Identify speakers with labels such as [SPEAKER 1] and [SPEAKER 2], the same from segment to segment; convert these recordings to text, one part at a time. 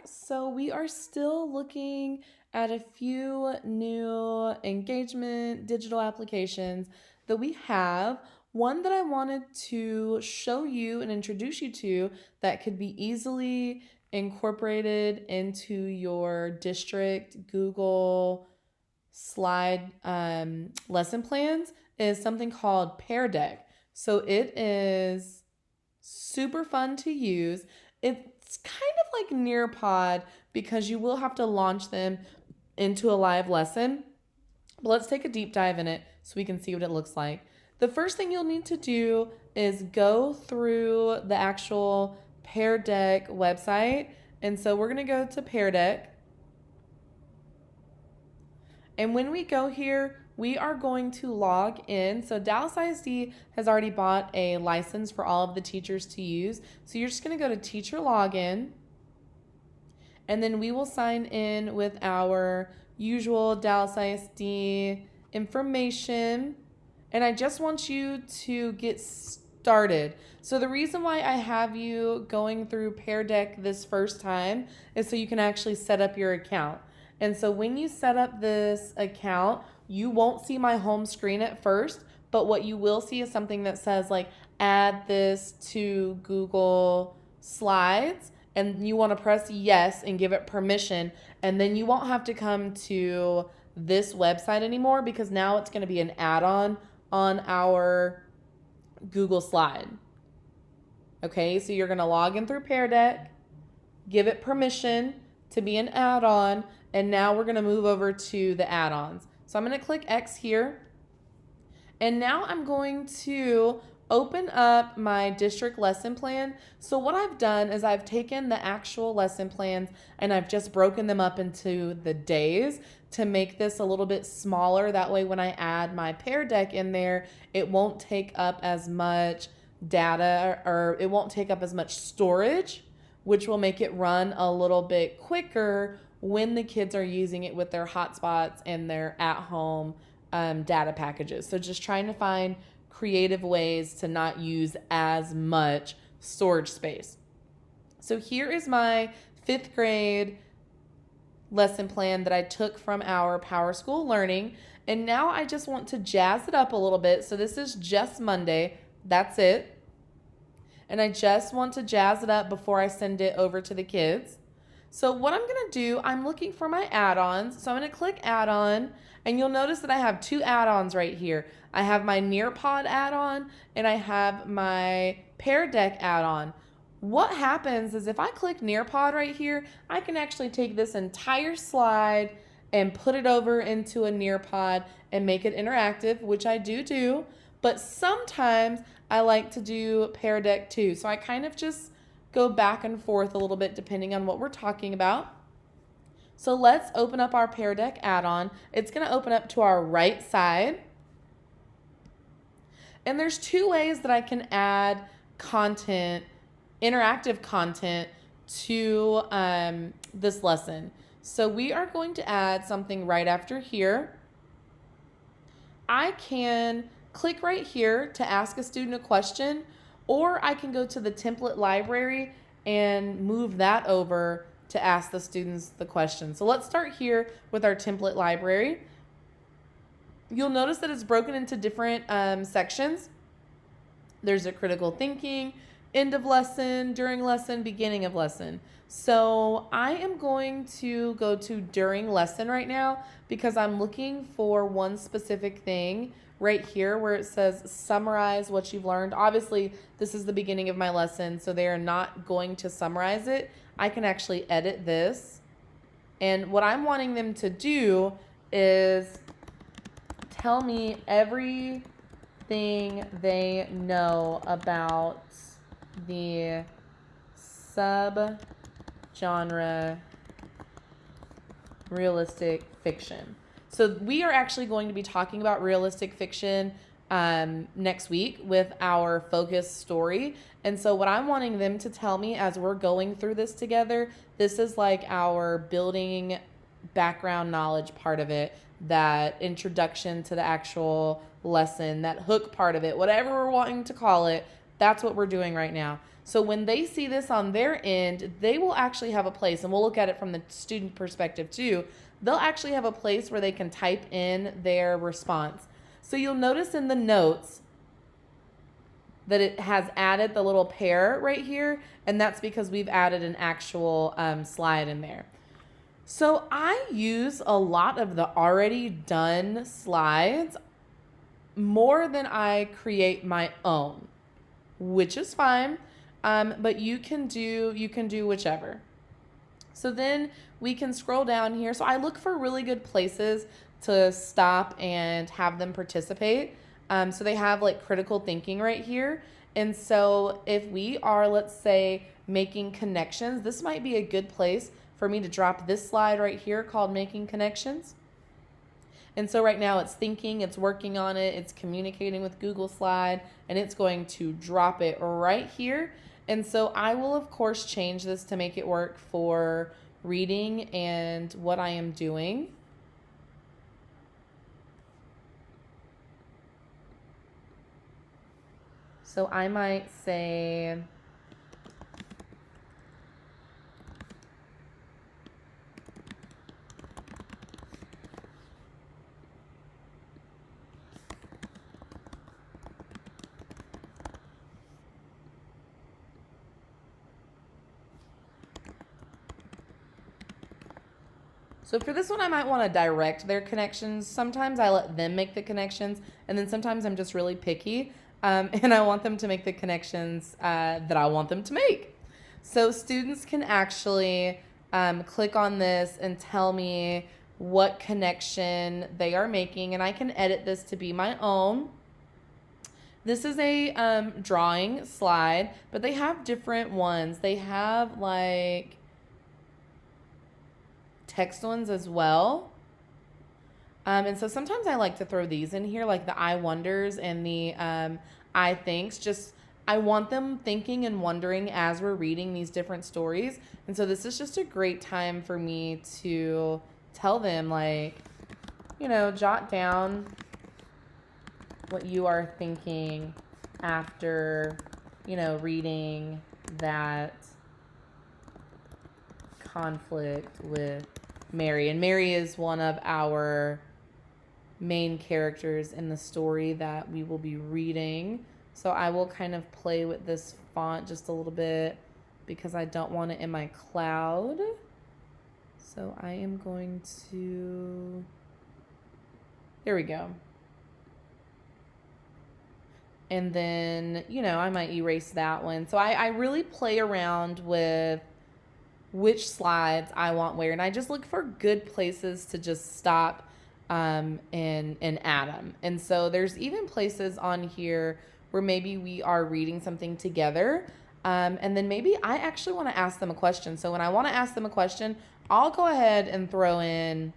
[SPEAKER 1] So we are still looking at a few new engagement digital applications that we have. One that I wanted to show you and introduce you to that could be easily incorporated into your district Google slide lesson plans is something called Peardeck. So it is super fun to use. It's kind of like Nearpod because you will have to launch them into a live lesson. But let's take a deep dive in it so we can see what it looks like. The first thing you'll need to do is go through the actual Peardeck website. And so we're going to go to Peardeck. And when we go here, we are going to log in. So Dallas ISD has already bought a license for all of the teachers to use. So you're just going to go to teacher login. And then we will sign in with our usual Dallas ISD information. And I just want you to get started. So the reason why I have you going through Peardeck this first time is so you can actually set up your account. And so when you set up this account, you won't see my home screen at first, but what you will see is something that says like add this to Google Slides, and you want to press yes and give it permission, and then you won't have to come to this website anymore because now it's going to be an add-on on our Google Slide. Okay, so you're going to log in through Peardeck, give it permission to be an add-on, and now we're going to move over to the add-ons. So I'm going to click X here. And now I'm going to open up my district lesson plan. So what I've done is I've taken the actual lesson plans and I've just broken them up into the days to make this a little bit smaller. That way when I add my Peardeck in there, it won't take up as much data or it won't take up as much storage, which will make it run a little bit quicker when the kids are using it with their hotspots and their at-home data packages. So just trying to find creative ways to not use as much storage space. So here is my 5th grade lesson plan that I took from our Power School Learning. And now I just want to jazz it up a little bit. So this is just Monday. That's it. And I just want to jazz it up before I send it over to the kids. So what I'm going to do, I'm looking for my add-ons. So I'm going to click add-on, and you'll notice that I have 2 add-ons right here. I have my Nearpod add-on, and I have my Peardeck add-on. What happens is if I click Nearpod right here, I can actually take this entire slide and put it over into a Nearpod and make it interactive, which I do. But sometimes I like to do Peardeck too. So I kind of just go back and forth a little bit depending on what we're talking about. So let's open up our Peardeck add-on. It's going to open up to our right side. And there's 2 ways that I can add content, interactive content to this lesson. So we are going to add something right after here. I can click right here to ask a student a question, or I can go to the template library and move that over to ask the students the question. So let's start here with our template library. You'll notice that it's broken into different sections. There's a critical thinking, end of lesson, during lesson, beginning of lesson. So I am going to go to during lesson right now because I'm looking for one specific thing right here where it says summarize what you've learned. Obviously, this is the beginning of my lesson, so they are not going to summarize it. I can actually edit this. And what I'm wanting them to do is tell me everything they know about the subgenre realistic fiction. So we are actually going to be talking about realistic fiction next week with our focus story. And so what I'm wanting them to tell me as we're going through this together, this is like our building background knowledge part of it, that introduction to the actual lesson, that hook part of it, whatever we're wanting to call it, that's what we're doing right now. So when they see this on their end, they will actually have a place, and we'll look at it from the student perspective too. They'll actually have a place where they can type in their response. So you'll notice in the notes that it has added the little pair right here, and that's because we've added an actual slide in there. So I use a lot of the already done slides more than I create my own, which is fine, but you can do whichever. So then we can scroll down here. So I look for really good places to stop and have them participate. So they have like critical thinking right here. And so if we are, let's say, making connections, this might be a good place for me to drop this slide right here called making connections. And so right now it's thinking, it's working on it, it's communicating with Google Slide, and it's going to drop it right here. And so I will, of course, change this to make it work for reading and what I am doing. So I might say, so for this one, I might want to direct their connections. Sometimes I let them make the connections, and then sometimes I'm just really picky, and I want them to make the connections that I want them to make. So students can actually click on this and tell me what connection they are making, and I can edit this to be my own. This is a drawing slide, but they have different ones. They have like text ones as well. And so sometimes I like to throw these in here, like the I wonders and the I thinks. Just I want them thinking and wondering as we're reading these different stories. And so this is just a great time for me to tell them, like, jot down what you are thinking after, reading that conflict with Mary. And Mary is one of our main characters in the story that we will be reading. So I will kind of play with this font just a little bit because I don't want it in my cloud. So I am going to, there we go. And then, I might erase that one. So I really play around with which slides I want where. And I just look for good places to just stop and add them. And so there's even places on here where maybe we are reading something together. And then maybe I actually want to ask them a question. So when I want to ask them a question, I'll go ahead and throw in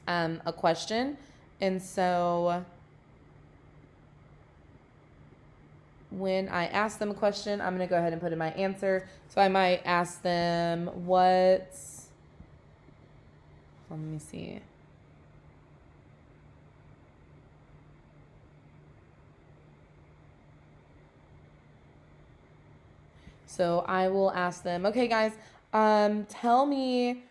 [SPEAKER 1] a question. And so when I ask them a question, I'm going to go ahead and put in my answer. So I might ask them let me see. So I will ask them, okay, guys, tell me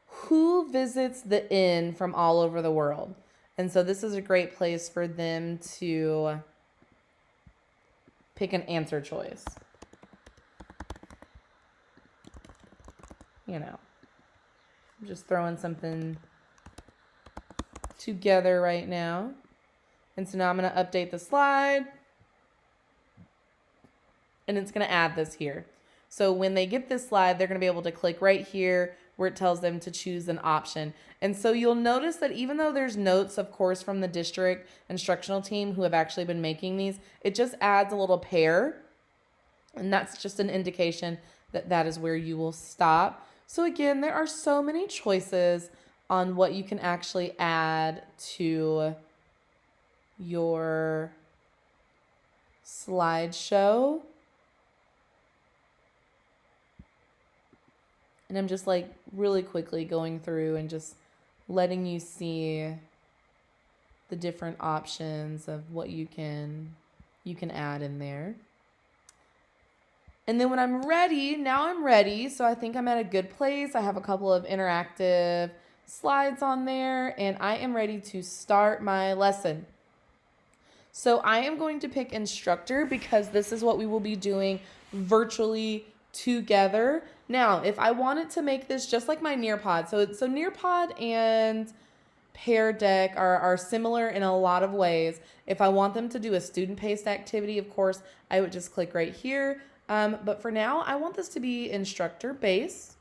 [SPEAKER 1] who visits the inn from all over the world. And so this is a great place for them to pick an answer choice. I'm just throwing something together right now. And so now I'm going to update the slide. And it's going to add this here. So when they get this slide, they're going to be able to click right here where it tells them to choose an option. And so you'll notice that even though there's notes, of course, from the district instructional team who have actually been making these, it just adds a little pair. And that's just an indication that that is where you will stop. So again, there are so many choices on what you can actually add to your slideshow. And I'm just like really quickly going through and just letting you see the different options of what you can add in there. And then when I'm ready, now I'm ready. So I think I'm at a good place. I have a couple of interactive slides on there, and I am ready to start my lesson. So I am going to pick instructor because this is what we will be doing virtually together. Now, if I wanted to make this just like my Nearpod, so Nearpod and Peardeck are similar in a lot of ways. If I want them to do a student-paced activity, of course, I would just click right here. But for now, I want this to be instructor-based.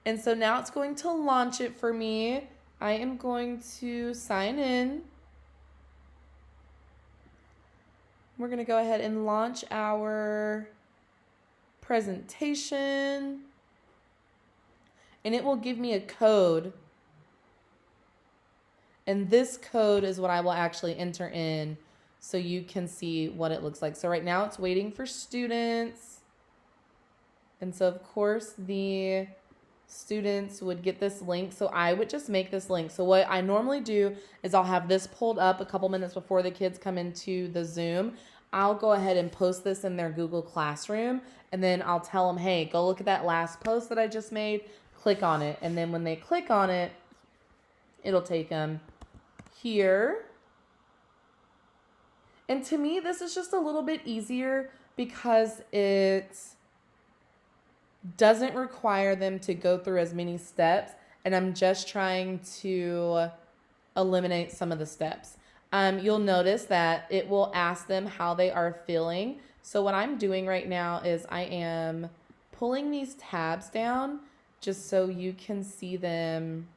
[SPEAKER 1] And so now it's going to launch it for me. I am going to sign in. We're going to go ahead and launch our presentation. And it will give me a code. And this code is what I will actually enter in so you can see what it looks like. So right now it's waiting for students. And so of course the students would get this link. So I would just make this link. So what I normally do is I'll have this pulled up a couple minutes before the kids come into the Zoom. I'll go ahead and post this in their Google Classroom. And then I'll tell them, hey, go look at that last post that I just made. Click on it. And then when they click on it, it'll take them here. And to me, this is just a little bit easier because it doesn't require them to go through as many steps. And I'm just trying to eliminate some of the steps. You'll notice that it will ask them how they are feeling. So what I'm doing right now is I am pulling these tabs down just so you can see them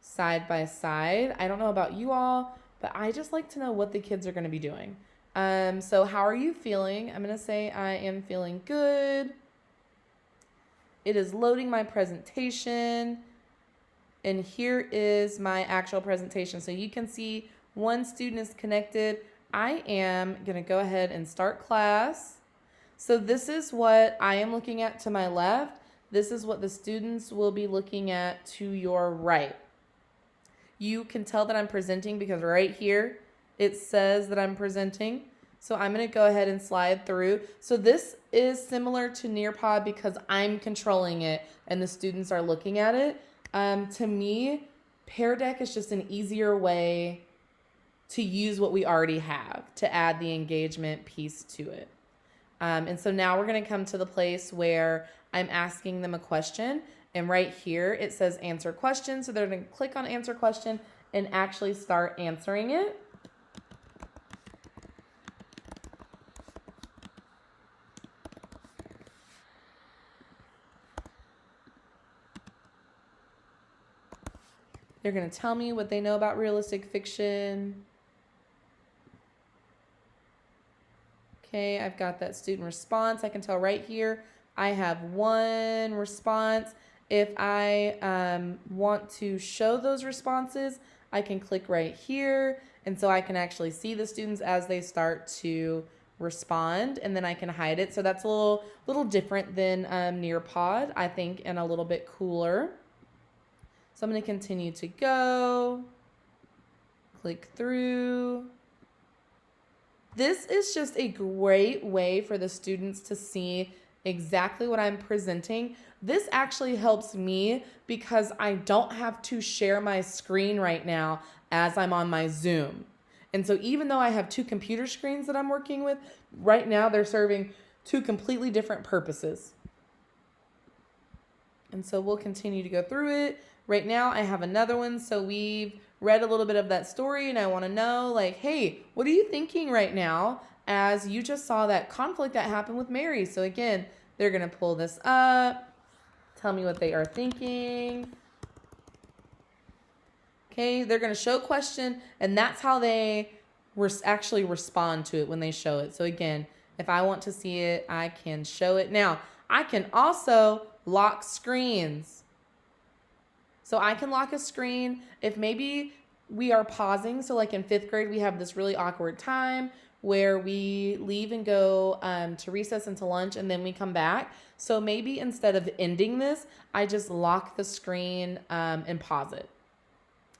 [SPEAKER 1] side by side. I don't know about you all, but I just like to know what the kids are going to be doing. So how are you feeling? I'm going to say I am feeling good. It is loading my presentation. And here is my actual presentation. So you can see one student is connected. I am going to go ahead and start class. So this is what I am looking at to my left. This is what the students will be looking at to your right. You can tell that I'm presenting because right here it says that I'm presenting. So I'm going to go ahead and slide through. So this is similar to Nearpod because I'm controlling it and the students are looking at it. To me, Peardeck is just an easier way to use what we already have to add the engagement piece to it. And so now we're going to come to the place where I'm asking them a question. And right here, it says answer question. So they're going to click on answer question and actually start answering it. They're going to tell me what they know about realistic fiction. Okay, I've got that student response. I can tell right here I have one response. If I want to show those responses, I can click right here. And so I can actually see the students as they start to respond, and then I can hide it. So that's a little different than Nearpod, I think, and a little bit cooler. So I'm going to continue to go, click through. This is just a great way for the students to see exactly what I'm presenting. This actually helps me because I don't have to share my screen right now as I'm on my Zoom. And so even though I have two computer screens that I'm working with, right now they're serving two completely different purposes. And so we'll continue to go through it. Right now I have another one. So we've read a little bit of that story and I want to know, like, hey, what are you thinking right now as you just saw that conflict that happened with Mary? So again, they're going to pull this up, tell me what they are thinking. Okay, they're going to show question, and that's how they actually respond to it when they show it. So again, if I want to see it, I can show it. Now, I can also lock screens. So I can lock a screen if maybe we are pausing. So like in 5th grade, we have this really awkward time where we leave and go to recess and to lunch, and then we come back. So maybe instead of ending this, I just lock the screen and pause it.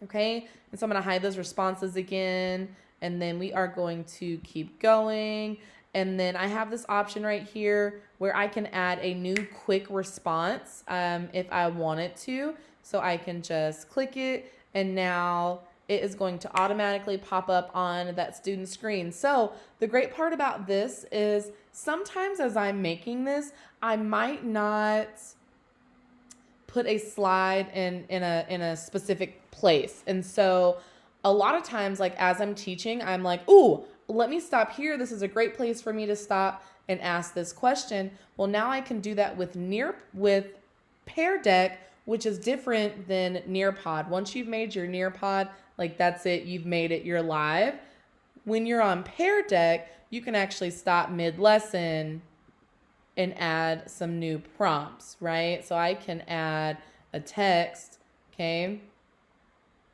[SPEAKER 1] Okay, and so I'm going to hide those responses again, and then we are going to keep going. And then I have this option right here where I can add a new quick response if I wanted to. So I can just click it, and now it is going to automatically pop up on that student screen. So the great part about this is sometimes as I'm making this, I might not put a slide in a specific place. And so a lot of times, like as I'm teaching, I'm like, ooh, let me stop here. This is a great place for me to stop and ask this question. Well, now I can do that with Peardeck, which is different than Nearpod. Once you've made your Nearpod, like that's it, you've made it, you're live. When you're on Peardeck, you can actually stop mid-lesson and add some new prompts, right? So I can add a text, okay,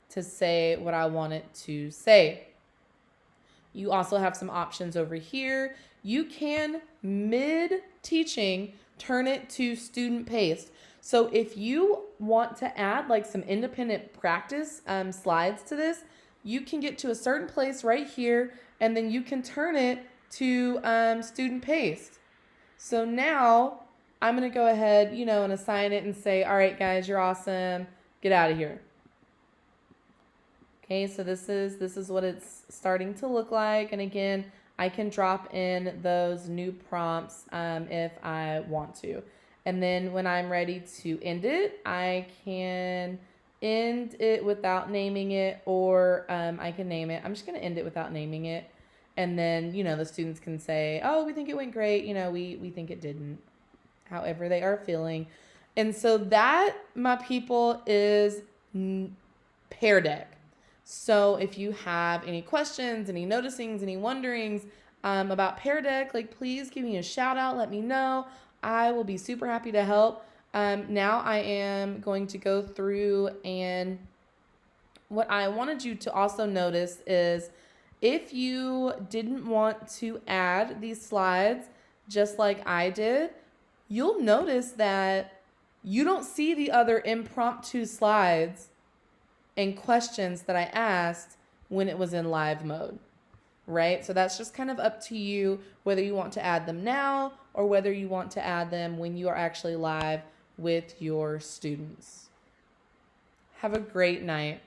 [SPEAKER 1] to say what I want it to say. You also have some options over here. You can, mid-teaching, turn it to student paced. So if you want to add like some independent practice slides to this, you can get to a certain place right here, and then you can turn it to student paced. So now I'm going to go ahead, and assign it and say, all right, guys, you're awesome. Get out of here. Okay, so this is what it's starting to look like. And again, I can drop in those new prompts if I want to. And then when I'm ready to end it, I can end it without naming it, or I can name it. I'm just going to end it without naming it. And then, the students can say, oh, we think it went great. We think it didn't, however they are feeling. And so that, my people, is Peardeck. So if you have any questions, any noticings, any wonderings about Peardeck, like please give me a shout out. Let me know. I will be super happy to help. Now I am going to go through, and what I wanted you to also notice is if you didn't want to add these slides just like I did, you'll notice that you don't see the other impromptu slides and questions that I asked when it was in live mode, right? So that's just kind of up to you whether you want to add them now or whether you want to add them when you are actually live with your students. Have a great night.